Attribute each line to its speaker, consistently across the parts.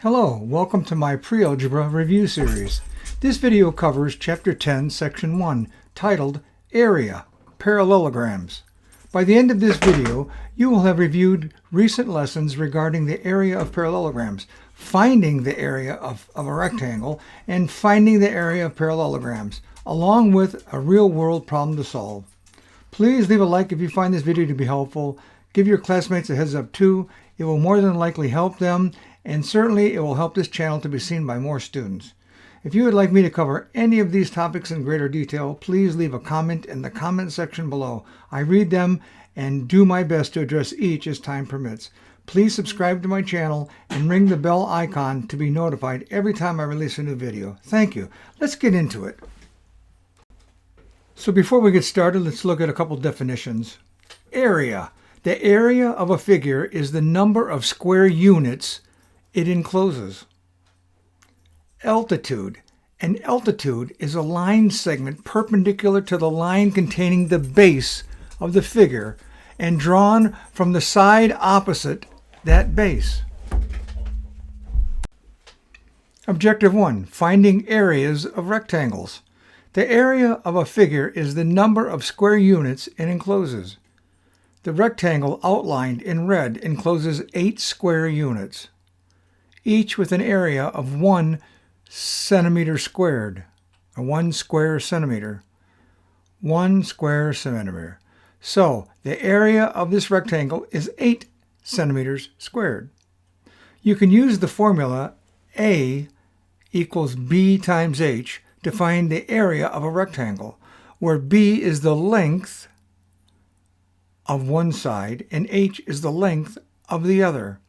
Speaker 1: Hello, welcome to my Pre-Algebra review series. This video covers Chapter 10, Section 1, titled Area, Parallelograms. By the end of this video, you will have reviewed recent lessons regarding the area of parallelograms, finding the area of a rectangle, and finding the area of parallelograms, along with a real-world problem to solve. Please leave a like if you find this video to be helpful. Give your classmates a heads up too. It will more than likely help them, and certainly it will help this channel to be seen by more students. If you would like me to cover any of these topics in greater detail, please leave a comment in the comment section below. I read them and do my best to address each as time permits. Please subscribe to my channel and ring the bell icon to be notified every time I release a new video. Thank you. Let's get into it. So before we get started, let's look at a couple definitions. Area. The area of a figure is the number of square units it encloses. Altitude. An altitude is a line segment perpendicular to the line containing the base of the figure and drawn from the side opposite that base. Objective 1. Finding areas of rectangles. The area of a figure is the number of square units it encloses. The rectangle outlined in red encloses 8 square units, each with an area of 1 centimeter squared, or 1 square centimeter. 1 square centimeter. So the area of this rectangle is 8 centimeters squared. You can use the formula A equals B times H to find the area of a rectangle, where B is the length of one side and H is the length of the other.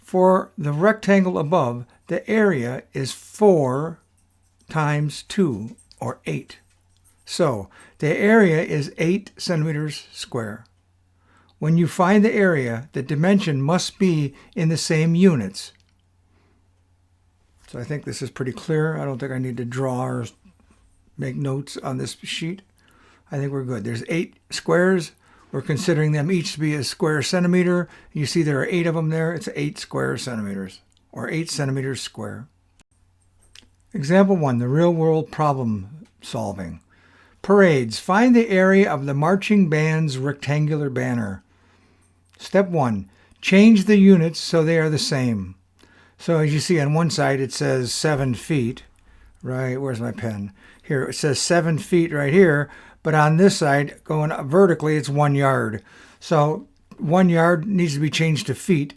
Speaker 1: For the rectangle above, the area is 4 times 2, or 8. So the area is 8 centimeters square. When you find the area, the dimension must be in the same units. So I think this is pretty clear. I don't think I need to draw or make notes on this sheet. I think we're good. There's 8 squares. We're considering them each to be a square centimeter. You see there are 8 of them there. It's 8 square centimeters, or 8 centimeters square. Example 1, the real-world problem solving. Parades. Find the area of the marching band's rectangular banner. Step 1, change the units so they are the same. So as you see on one side it says 7 feet, right? Where's my pen? Here it says 7 feet right here, but on this side going up vertically it's 1 yard. So 1 yard needs to be changed to feet.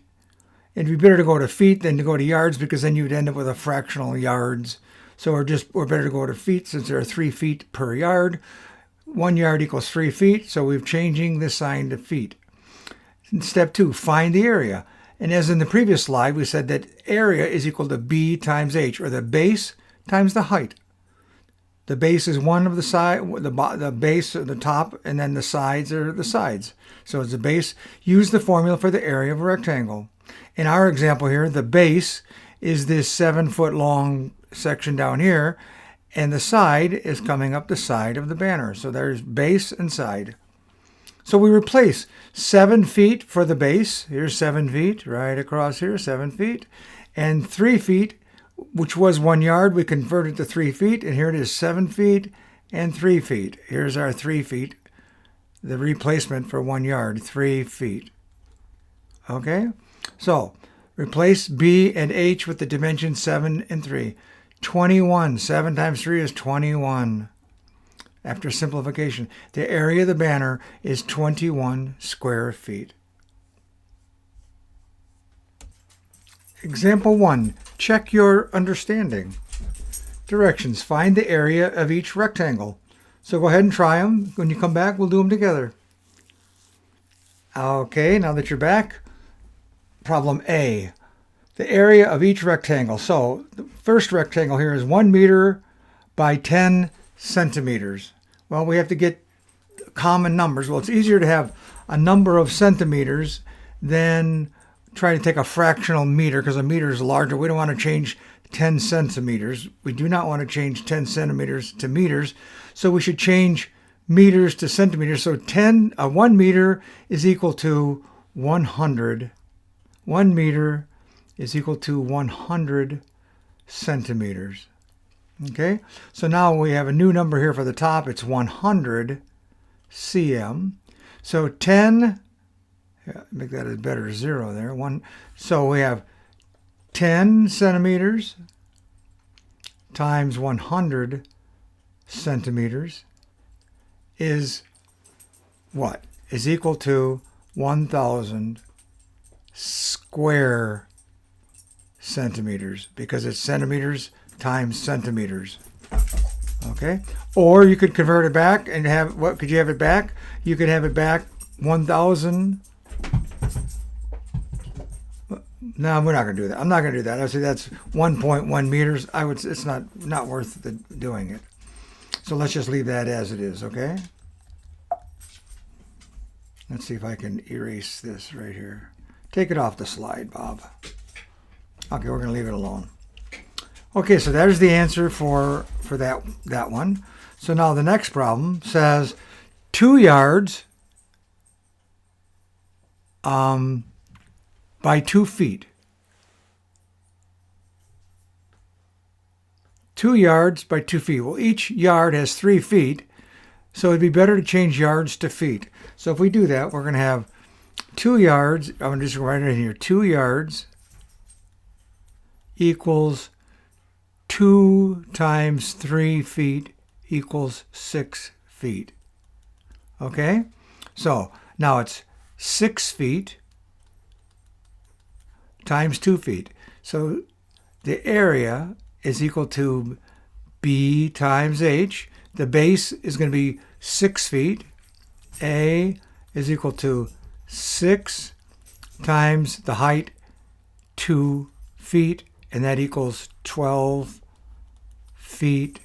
Speaker 1: It'd be better to go to feet than to go to yards, because then you'd end up with a fractional yards. So we're better to go to feet, since there are 3 feet per yard. 1 yard equals 3 feet, so we're changing this sign to feet. Step 2, find the area. And as in the previous slide, we said that area is equal to B times H, or the base times the height. The base is one of the side, the base or the top, and then the sides are the sides. So it's the base. Use the formula for the area of a rectangle. In our example here, the base is this 7-foot long section down here, and the side is coming up the side of the banner. So there's base and side. So we replace 7 feet for the base. Here's 7 feet, right across here, 7 feet. And 3 feet, which was 1 yard, we converted to 3 feet. And here it is, 7 feet and 3 feet. Here's our 3 feet, the replacement for 1 yard, 3 feet. Okay? So replace B and H with the dimensions 7 and 3. 21. 7 times 3 is 21. After simplification, the area of the banner is 21 square feet. Example 1. Check your understanding. Directions. Find the area of each rectangle. So go ahead and try them. When you come back, we'll do them together. Okay, now that you're back, problem A. The area of each rectangle. So the first rectangle here is 1 meter by 10 centimeters. Well, we have to get common numbers. Well, it's easier to have a number of centimeters than try to take a fractional meter, because a meter is larger. We don't want to change 10 centimeters. We do not want to change 10 centimeters to meters. So we should change meters to centimeters. So 1 meter is equal to 100. 1 meter is equal to 100 centimeters. Okay, so now we have a new number here for the top. It's 100 cm. So 10, make that a better 0 there. So we have 10 centimeters times 100 centimeters is what? Is equal to 1,000 square centimeters, because it's centimeters times centimeters. Okay, or you could convert it back and have, what could you have it back? You could have it back 1,000. No, we're not going to do that. I'm not going to do that. I would say that's 1.1 meters. It's not worth doing it. So let's just leave that as it is, okay? Let's see if I can erase this right here. Take it off the slide, Bob. Okay, we're going to leave it alone. Okay, so there's the answer for that one. So now the next problem says 2 yards by 2 feet. 2 yards by 2 feet. Well, each yard has 3 feet, so it'd be better to change yards to feet. So if we do that, we're going to have 2 yards. I'm going to just write it in here. 2 yards equals 2 times 3 feet equals 6 feet. Okay? So now it's 6 feet times 2 feet. So the area is equal to B times H. The base is going to be 6 feet. A is equal to 6 times the height, 2 feet, and that equals 12 feet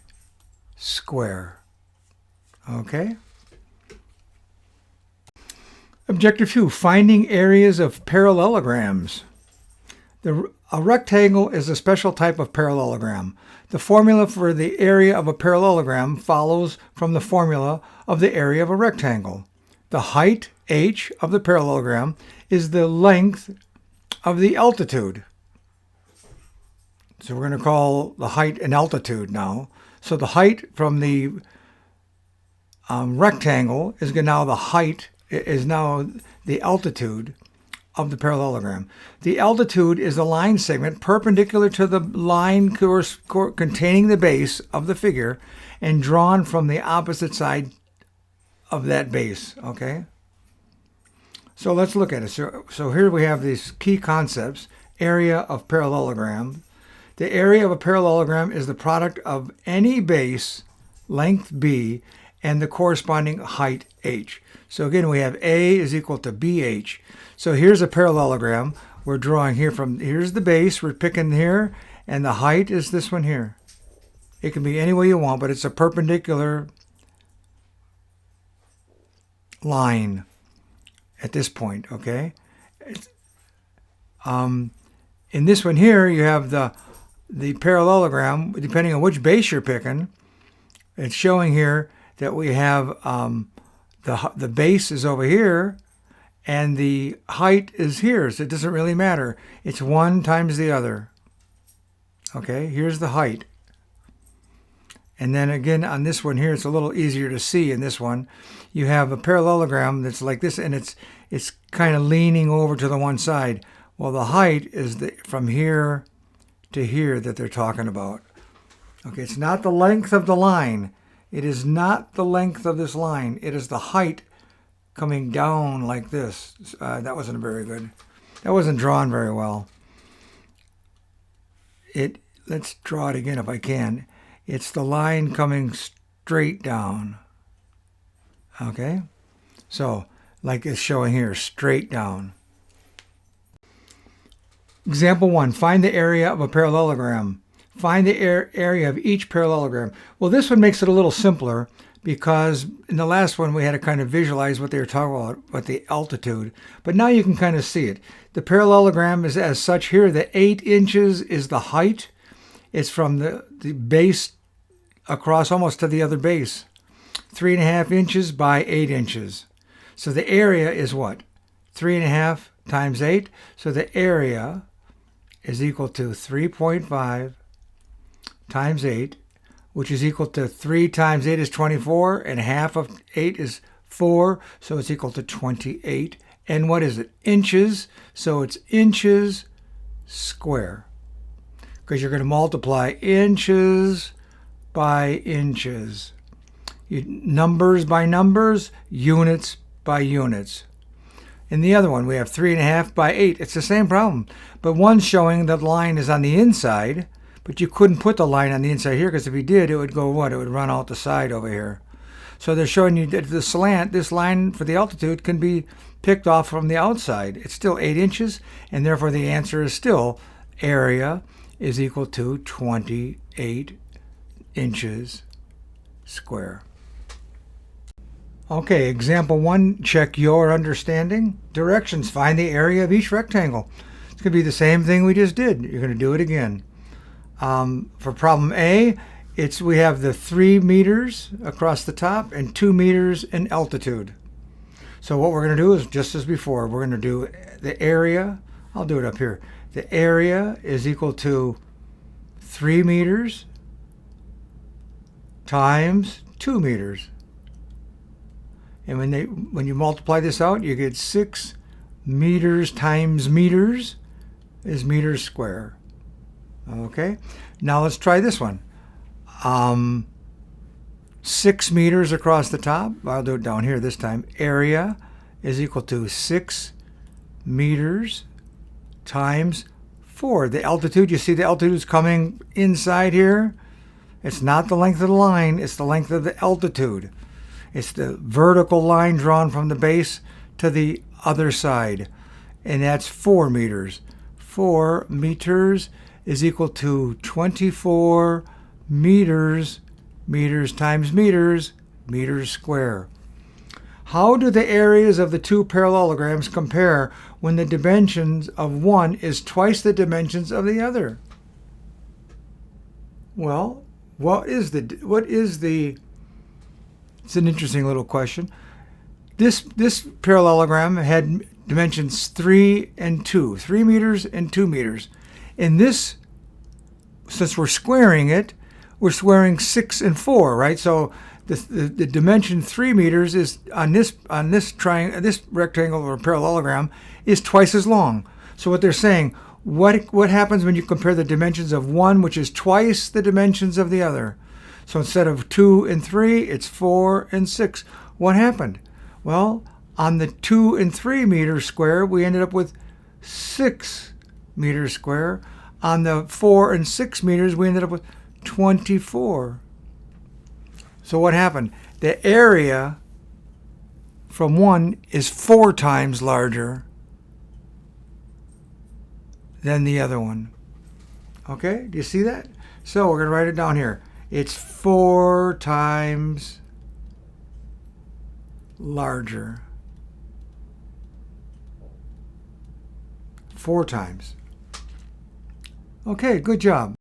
Speaker 1: square. Okay? Objective 2, finding areas of parallelograms. A rectangle is a special type of parallelogram. The formula for the area of a parallelogram follows from the formula of the area of a rectangle. The height, h, of the parallelogram is the length of the altitude. So we're going to call the height an altitude now. So the height from the rectangle is now the altitude of the parallelogram. The altitude is the line segment perpendicular to the line containing the base of the figure and drawn from the opposite side of that base. Okay? So let's look at it. So here we have these key concepts. Area of parallelogram. The area of a parallelogram is the product of any base, length b, and the corresponding height h. So again, we have A is equal to BH. So here's a parallelogram. We're drawing here here's the base, we're picking here, and the height is this one here. It can be any way you want, but it's a perpendicular line at this point, okay? In this one here, you have the parallelogram, depending on which base you're picking. It's showing here that we have the base is over here and the height is here, so it doesn't really matter. It's one times the other. Okay, here's the height. And then again on this one here, it's a little easier to see in this one. You have a parallelogram that's like this, and it's kind of leaning over to the one side. Well, the height is from here to here that they're talking about. Okay, it's not the length of the line. It is not the length of this line. It is the height coming down like this. That wasn't very good. That wasn't drawn very well. Let's draw it again if I can. It's the line coming straight down. Okay? So, like it's showing here, straight down. Example 1, find the area of a parallelogram. Find the area of each parallelogram. Well, this one makes it a little simpler because in the last one we had to kind of visualize what they were talking about the altitude. But now you can kind of see it. The parallelogram is as such here. The 8 inches is the height. It's from the base across almost to the other base. 3.5 inches by 8 inches. So the area is what? 3.5 times 8. So the area is equal to 3.5 times 8, which is equal to 3 times 8 is 24, and half of 8 is 4, so it's equal to 28. And what is it? Inches, so it's inches square. Because you're going to multiply inches by inches. Numbers by numbers, units by units. In the other one, we have 3.5 by 8. It's the same problem, but one's showing that the line is on the inside, but you couldn't put the line on the inside here, because if you did, it would go what? It would run out the side over here. So they're showing you that the slant, this line for the altitude, can be picked off from the outside. It's still 8 inches, and therefore the answer is still area is equal to 28 inches square. Okay, example 1, check your understanding. Directions, find the area of each rectangle. It's going to be the same thing we just did. You're going to do it again. For problem A, we have the 3 meters across the top and 2 meters in altitude. So what we're going to do is just as before. We're going to do the area. I'll do it up here. The area is equal to 3 meters times 2 meters. And when you multiply this out, you get 6 meters times meters is meters square. Okay, now let's try this one. 6 meters across the top. I'll do it down here this time. Area is equal to 6 meters times 4. The altitude, you see the altitude is coming inside here. It's not the length of the line, it's the length of the altitude. It's the vertical line drawn from the base to the other side. And that's 4 meters. 4 meters is equal to 24 meters. Meters times meters, meters square. How do the areas of the two parallelograms compare when the dimensions of one is twice the dimensions of the other? Well, it's an interesting little question. This parallelogram had dimensions 3 and 2, 3 meters and 2 meters. In this, since we're squaring it, we're squaring 6 and 4, right? So the dimension 3 meters is on this rectangle or parallelogram is twice as long. So what they're saying, what happens when you compare the dimensions of one, which is twice the dimensions of the other? So instead of 2 and 3, it's 4 and 6. What happened? Well, on the 2 and 3 meters square, we ended up with 6 meters square. On the 4 and 6 meters, we ended up with 24. So what happened? The area from one is 4 times larger than the other one. Okay, do you see that? So we're going to write it down here. It's 4 times larger. 4 times. Okay, good job.